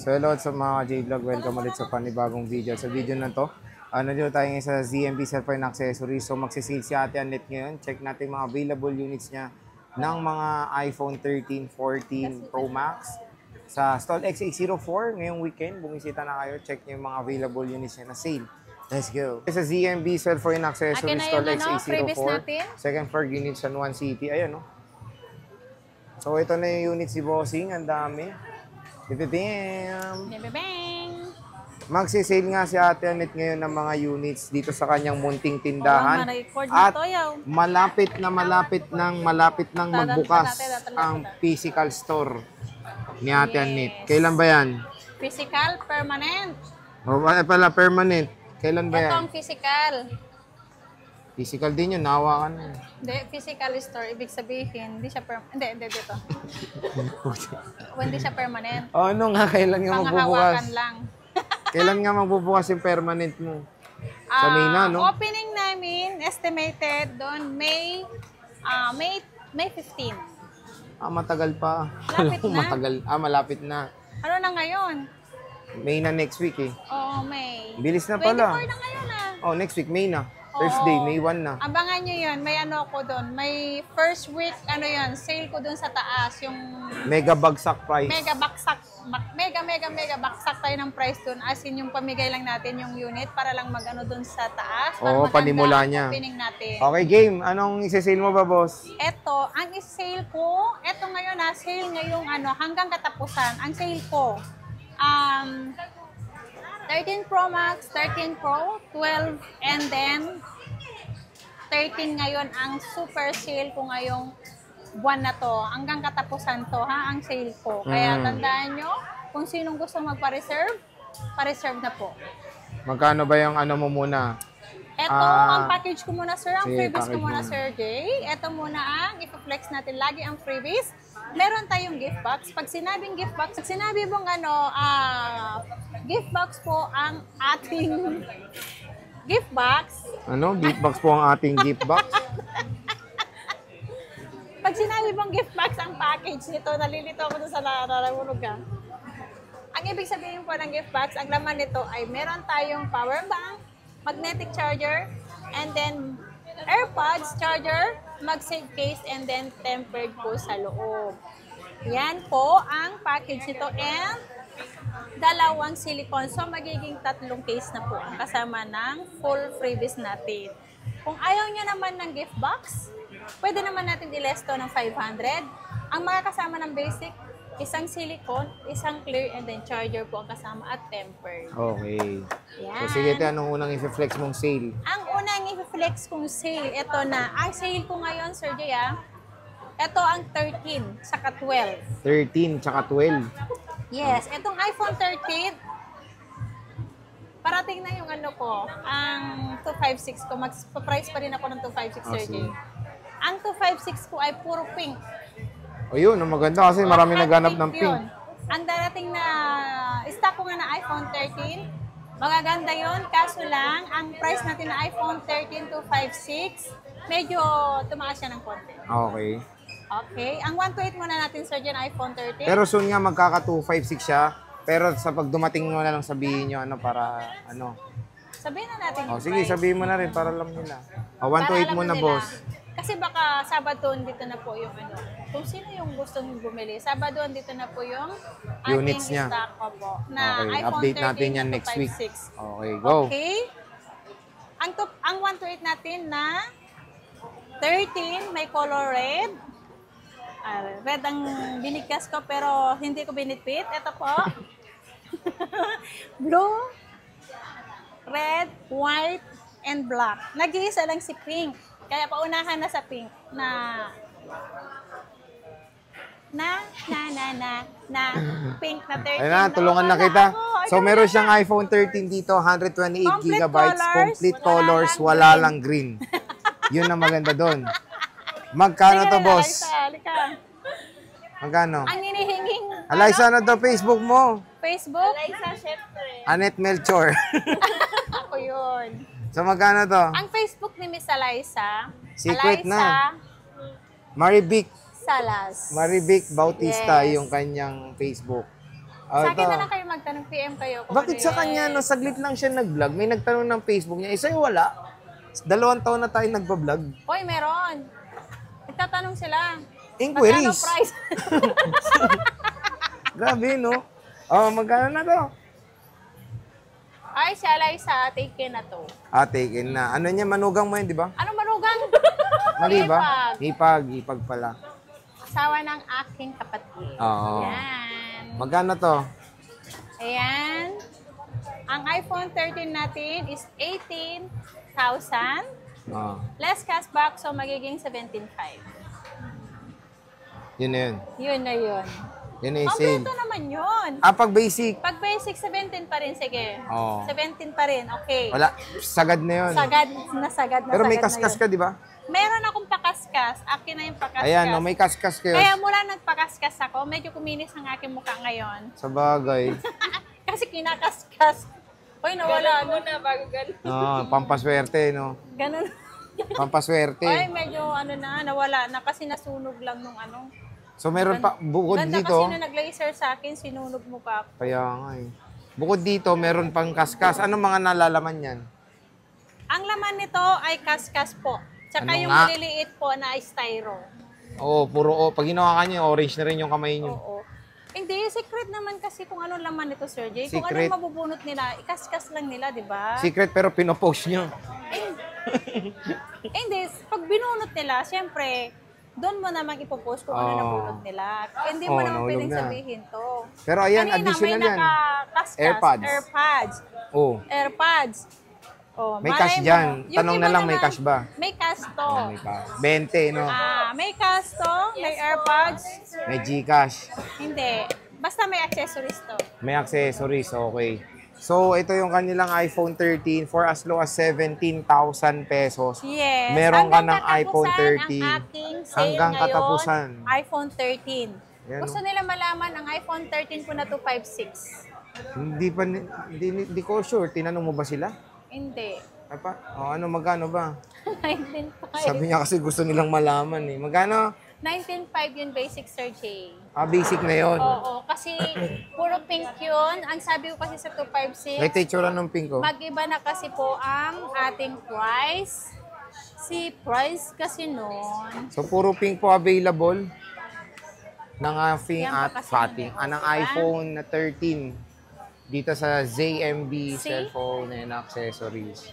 So hello sa mga J-Vlog, welcome ulit sa panibagong video. Sa video na to, nandito tayo ngayon sa ZMB Cellphone Accessories. So magsisale si Ate Annette ngayon. Check natin mga available units niya ng mga iPhone 13, 14 Pro Max. Sa Stall X804, ngayong weekend, bumisita na kayo. Check niyo yung mga available units niya na sale. Let's go. Sa ZMB Cellphone Accessories, Stall X804. Second floor, unit San Juan City. Ayan, no? So ito na yung unit si Bossing. Ang dami. Bibibim! Bibibing! Magsisale nga si Ate Annette ngayon ng mga units dito sa kanyang munting tindahan. At malapit nang magbukas ang physical store ni Ate Annette. Kailan ba yan? Physical, permanent. O pala, permanent. Kailan ba yan? Ito ang physical. Physical din yun, nahawakan mo. Hindi, physical store. Ibig sabihin, hindi siya permanent. Hindi, dito. Hindi siya permanent. O ano nga, kailan nga magbubukas? Panghahawakan lang. Kailan nga magbubukas yung permanent mo? Sa May na, no? Opening namin, estimated doon, May 15. Matagal pa. Malapit na. Malapit na. Ano na ngayon? May na next week eh. Oo, May. Bilis na pala. 24 na ngayon Next week, May na. Thursday, May 1 na. Abangan nyo yun. May ano ko doon. May first week, sale ko doon sa taas. Yung mega bagsak price. Mega bagsak tayo ng price doon. As in, yung pamigay lang natin yung unit para lang mag-ano doon sa taas. Oo, panimula niya. Opening natin. Okay, game. Anong isa-sale mo ba, boss? Ito, ang isa-sale ko, ito ngayon sale ngayong hanggang katapusan. Ang sale ko, 13 Pro Max, 13 Pro, 12, and then 13 ngayon ang super sale ko ngayong buwan na to. Hanggang katapusan to, ang sale ko. Kaya tandaan nyo, kung sinong gusto magpa-reserve, pa-reserve na po. Magkano ba yung ano mo muna? Ito, ang package ko muna, sir. Ang freebies ko muna, muna. Sir Jay. Ito muna ang ipaflex natin lagi ang freebies. Meron tayong gift box. Pag sinabing gift box, pag sinabi mong gift box po ang ating gift box. Ano? Gift box po ang ating gift box? Pag sinabi mong gift box ang package nito, nalilito ako doon sa nararulog ka. Ang ibig sabihin po ng gift box, ang laman nito ay meron tayong power bank, magnetic charger, and then AirPods charger, mag-save case, and then tempered po sa loob. Yan po ang package nito, and dalawang silicone. So, magiging 3 case na po ang kasama ng full freebies natin. Kung ayaw nyo naman ng gift box, pwede naman natin i-less to ng 500. Ang mga kasama ng basic, isang silicone, isang clear, and then charger po ang kasama at tempered. Okay. Yan. So, sige, anong unang i-flex mong sale? Ang unang i-flex kong sale, ito na. Ang sale ko ngayon, Sir Jay, ito ang 13 saka 12. 13 tsaka 12. Yes, itong iPhone 13, parating na yung ang 256 ko. Mag-price pa rin ako ng 256, Sir Jay. Ang 256 ko ay puro pink. O yun, maganda kasi marami naghanap ng pink. Yun. Ang darating na stock ko nga na iPhone 13, magaganda yun. Kaso lang, ang price natin na iPhone 13 to 56, medyo tumaas siya ng konti. Okay. Okay. Ang 128 muna natin, Sir, dyan, iPhone 13. Pero soon nga magkaka 256 siya. Pero sa pag dumating mo na lang sabihin nyo para Sabihin na natin yung sige, price. Sabihin mo na rin para alam nila. 128 muna, boss. Kasi baka Sabado dito na po yung kung sino yung gustong bumili. Sabado dito na po yung units niya. Stock ko po. Na okay, iPhone update 13 natin yan next 256. week. Okay, go. Okay. Ang 128 natin na 13, may color red. Red ang binigkas ko pero hindi ko binitbit. Ito po. Blue, red, white, and black. Nag-iisa lang si pink. Kaya paunahan na sa pink na pink na 13. Ayun na, tulungan na kita. So, meron siyang iPhone 13 dito, 128 gigabytes, complete colors, wala lang green. Yun ang maganda doon. Magkano to, boss? Magkano? Ang hinihinging. Alaysa, ano daw Facebook mo? Facebook? Alaysa, syempre. Annette Melchor. Ako yun. So, magkano to? Ang Facebook ni Miss Alaysa. Secret na. Marivic. Salas. Marivic Bautista Yes. yung kanyang Facebook. Sa akin ito. na lang kayo magtanong, PM kayo. kung Bakit ano sa yun. kanya, no, saglit lang siya nag-vlog, may nagtanong ng Facebook niya, sa'yo wala. 2 taon na tayo nagpa-vlog. Hoy, meron. Nagtatanong sila. Inquiries. Magkano price? Grabe, no? Oh, magkano na to? Ay, si Alaysa, take in na to. Taken na. Ano niya, manugang mo yun, di ba? Ano manugang? Mali ba? Hipag. Hipag pala. Asawa ng aking kapatid. Oo. Yan. Magkano to? Ayan. Ang iPhone 13 natin is 18,000. Oh. Less cashback, so magiging 17,500. Yun na yun. Yun na yun. Yun na yung sale. Kompleto naman yun. Pag basic. Pag basic, 17 pa rin. Sige. Oo. 17 pa rin. Okay. Wala. Sagad na yun. Sagad na sagad na Pero may sagad kaskas na ka, yun. di ba? Meron akong pakaskas. Akin na yung pakaskas. Ayan, no, may kaskas kayo. Kaya mula nagpakaskas ako, medyo kuminis ang aking mukha ngayon. Sa bagay. Kasi kinakaskas. Hoy, nawala. Ganun muna bago ganun. Pampaswerte, no? Ganun. Pampaswerte. Ay, medyo nawala na kasi nasunog lang nung ano. So meron pa, bukod Ganda dito, kasi nung nag-laser sa akin, sinunog mo pa. kaya nga eh. Bukod dito, meron pang kaskas. Anong mga nalalaman yan? Ang laman nito ay kaskas po. Tsaka Ano yung nga? maliliit po na styro. Oo, puro O. Pag ginawa ka niyo, orange na rin yung kamay niyo. Oo. Hindi, secret naman kasi kung anong laman nito, Sir Jay. Kung Secret. anong mabubunot nila, ikaskas lang nila, di ba? Secret pero pinopost niyo. Hindi, pag binunot nila, syempre, doon mo naman ipopost kung ano Oo. nabunot nila. Hindi mo naman nahulog pwedeng na. sabihin to. Pero ayan, Kanina, additional may yan. nakakaskas. AirPods. AirPods. Oo. AirPods. Oh, May malay cash mo. dyan. Yung Tanong iba na lang, may naman, cash ba? May cash to. May cash. 20, no? May cash to, may AirPods. May Gcash. Hindi. Basta may accessories to. May accessories, okay. So, ito yung kanilang iPhone 13 for as low as 17,000 pesos. Yes. Meron ka Hanggang ng iPhone katapusan 13. Ang aking sale Hanggang ngayon, katapusan. iPhone 13. Yan, Gusto nila malaman ang iPhone 13 ko na 256. Hindi ko sure. Tinanong mo ba sila? Hindi. Apa? O, ano, magkano ba? 19.5. Sabi niya kasi gusto nilang malaman eh. Magkano? 19.5 yun basic, Sir Jay. Basic na yon. Oo, kasi puro pink yun. Ang sabi ko kasi sa 256, May texture ng pink ko. mag-iba na kasi po ang ating price. Si price kasi noon, So, puro pink po available ng ating Yan at pa kasi fating. yung Ng diba? iPhone na 13 dito sa ZMB See? cellphone and accessories.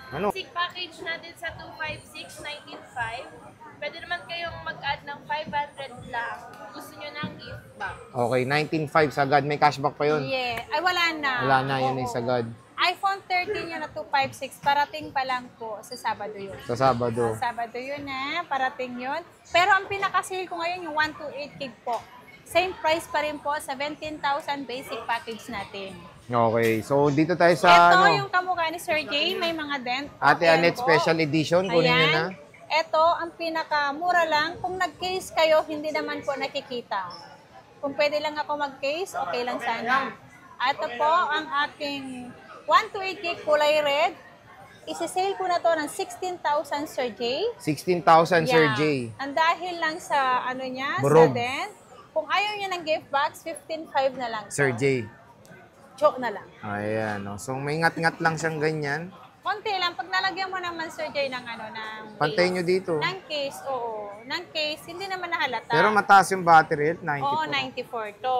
Ano? Basic package natin sa 256, 19.5. Pwede naman kayong mag-add ng 500 lang. Gusto nyo ng gift back. Okay, 19.5 sagad. May cashback pa yun. yeah. Ay, wala na. Wala na, yun Oo. yung sagad. iPhone 13 yun na 256, parating pa lang po sa Sabado yun. Sa Sabado. Sabado yun parating yun. Pero ang pinaka-sale ko ngayon yung 128 gig po. Same price pa rin po, 17,000 basic package natin. Okay, so dito tayo sa Ito ano, yung kamukha ni Sir Jay, may mga dent. Ate Ayan Annette po. Special Edition. Kunin nyo na. Ito, ang pinakamura lang. Kung nag-case kayo, hindi naman po nakikita. Kung pwede lang ako mag-case, okay lang sana. Ito po, ang aking 128 gig kulay red. Isi-sale ko na to ng 16,000 Sir Jay. 16,000 Sir J. Ang dahil lang sa ano niya, Burog. sa dent. Kung ayaw niya ng gift box, 15,500 na lang. Sir J. Joke na lang. Ayan. No. So may ngat-ngat lang siyang ganyan. Konti lang. Pag nalagyan mo naman, Sir Jay, ng ano, ng Pantay case. nyo dito. Ng case, oo. Ng case, hindi naman nahalata. Pero mataas yung battery health, 94. Oo, 94 to.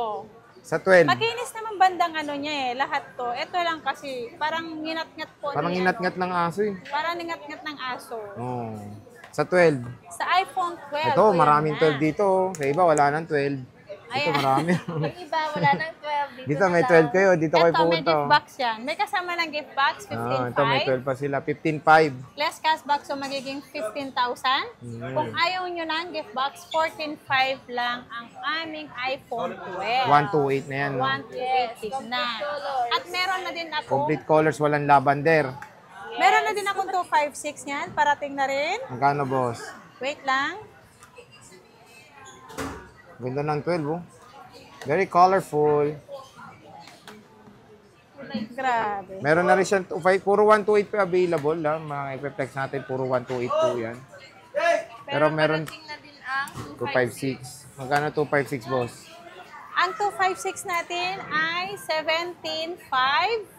Sa 12. Makinis naman bandang ano niya lahat to. Ito lang kasi, parang nginat-ngat po. Parang ni, inat-ngat ng aso eh. Parang nginat-ngat ng aso. Oh. Sa 12. Sa iPhone 12. Ito, o, yan maraming na. 12 dito. oh. Sa iba, wala nang 12. Dito Ayan. marami. Yung iba, wala ng 12. Dito may 12 kayo. Dito kayo Ito, may pupunta. gift oh. box yan. May kasama ng gift box, 15,500. Ito may 12 pa sila. 15.5. Less cashback, so magiging 15,000. Kung ayaw nyo ng gift box, 14,500 lang ang aming iPhone 12. 128 na yan. No? 128 na. At meron na din ako, Complete colors, walang lavender. meron na din akong 256 yan. Parating na rin. Magkano, boss? Wait lang. Ganda ng 12, oh. Very colorful. Grabe. Meron na rin siyang 25. Puro 128 pa available. Ha? Mga i-flex natin, puro 128 po yan. Pero meron Parating na din ang 256. 256. Magkano 256, boss? Ang 256 natin ay 17,500.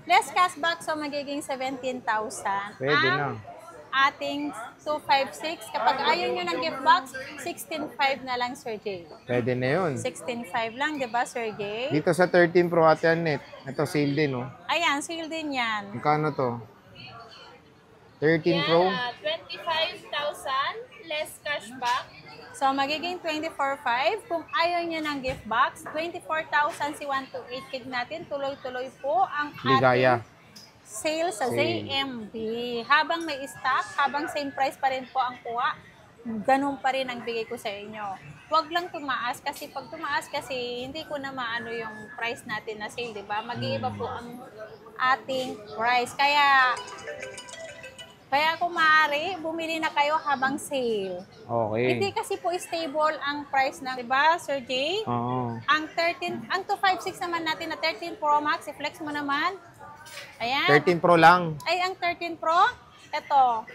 Less cashback, so magiging 17,000. Pwede Ang na. ating 256, kapag ayaw nyo ng gift box, 16,500 na lang, Sir Jay. Pwede na yun. 16,500 lang, di ba, Sir Jay? Dito sa 13 Pro Ate Annette, ito sale din, oh. Ayan, sale din yan. Magkano to? 13 Pro? 25,000 less cashback. So, magiging 24,500. Kung ayaw nyo ng gift box, 24,000 si 128 gig natin. Tuloy-tuloy po ang Ligaya. ating sale sa Sale. ZMB. Habang may stock, habang same price pa rin po ang kuha, ganun pa rin ang bigay ko sa inyo. Huwag lang tumaas kasi pag tumaas kasi hindi ko na maano yung price natin na sale, di ba? Mag-iiba po ang ating price. Kaya kung maaari, bumili na kayo habang sale. Okay. Hindi kasi po stable ang price na, di ba, Sir Jay? Oo. Ang 256 naman natin na 13 Pro Max, i-flex mo naman. Ayan. 13 Pro lang. Ay, ang 13 Pro, eto.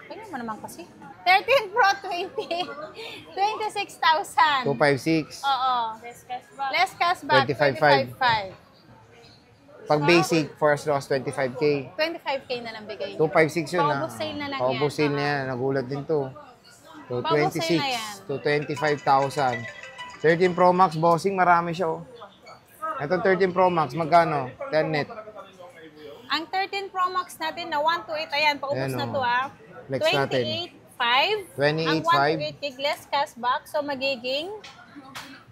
Tingnan mo naman kasi. 13 Pro 26,000. 256. Oo. Less cashback. Less cashback, 25,500. 25,500. Pag basic, for as low as 25K. 25K na lang bigay nyo. 256 yun, Paubos sale na lang Paubos yan. sale na yan. Nagulat din to. So, Paubos 26 sale na yan. to 25,000. 13 Pro Max, bossing, marami siya, oh. Ito 13 Pro Max, magkano? 10 net. Ang 13 Pro Max natin na 128, ayan, paubos Ayan, na oh. to Flex natin. 28,500. Ang 28,500. 128 gig less cashback, so magiging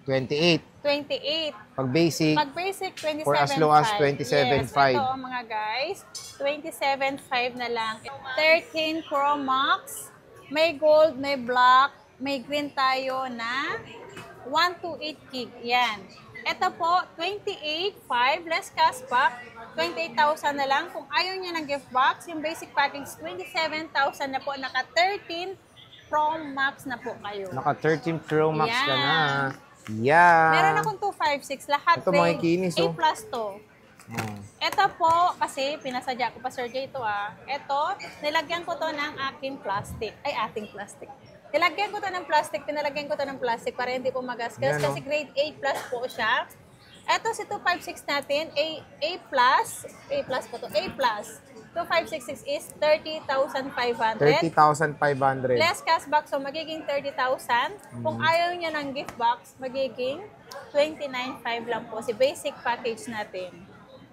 28. 28. Pag basic, Pag basic, 27,500. For as low as 27,500. Yes, ito mga guys. 27,500 na lang. 13 Pro Max. May gold, may black, may green tayo na 128 gig. Yan. Ito po, 28,500 less cashback. 28,000 na lang. Kung ayaw niya ng gift box, yung basic package, 27,000 na po. Naka 13 Pro Max na po kayo. naka 13 Pro Max ka Yan. na. Yan. Meron akong 256. Lahat Ito, mga kinis, A oh. plus to. Oh. Ito po, kasi pinasadya ko pa Sir Jay ito Ito, nilagyan ko to ng aking plastic. Ay, ating plastic. Nilagyan ko to ng plastic, pinalagyan ko to ng plastic para hindi po magasgas. Yan, oh. Kasi grade A plus po siya. Ito si 256 natin, A plus po to, A plus. 2566 is 30,500. 30,500. Less cashback, so magiging 30,000. Kung ayaw niya ng gift box, magiging 29,500 lang po si basic package natin.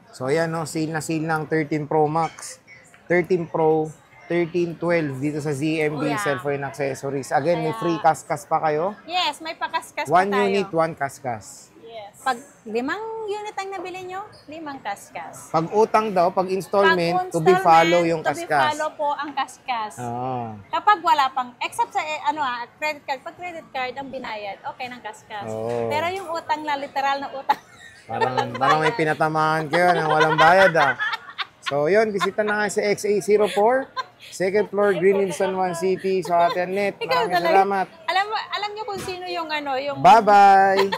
So, ayan, no, sale na sale ng 13 Pro Max, 13 Pro, 13, 12 dito sa ZMB Yeah. Cellphone Accessories. Again, may Kaya- free kaskas pa kayo. Yes, may pakaskas pa 1 tayo. unit, 1 kaskas. Yes. Pag 5 unit ang nabili nyo, 5 kaskas. Pag utang daw, pag installment, to be installment, follow yung to be kaskas. follow po ang kaskas. Oo. Kapag wala pang, except sa credit card, pag credit card ang binayad, okay ng kaskas. Oo. Pero yung utang na, literal na utang, Parang may pinatamaan kayo na walang bayad, ah. So, yun, bisita na nga sa XA04, second floor, Green Hills, San Juan City. So, Ate Annette, ikaw maraming talaga. salamat. Alam nyo kung sino yung yung Bye-bye!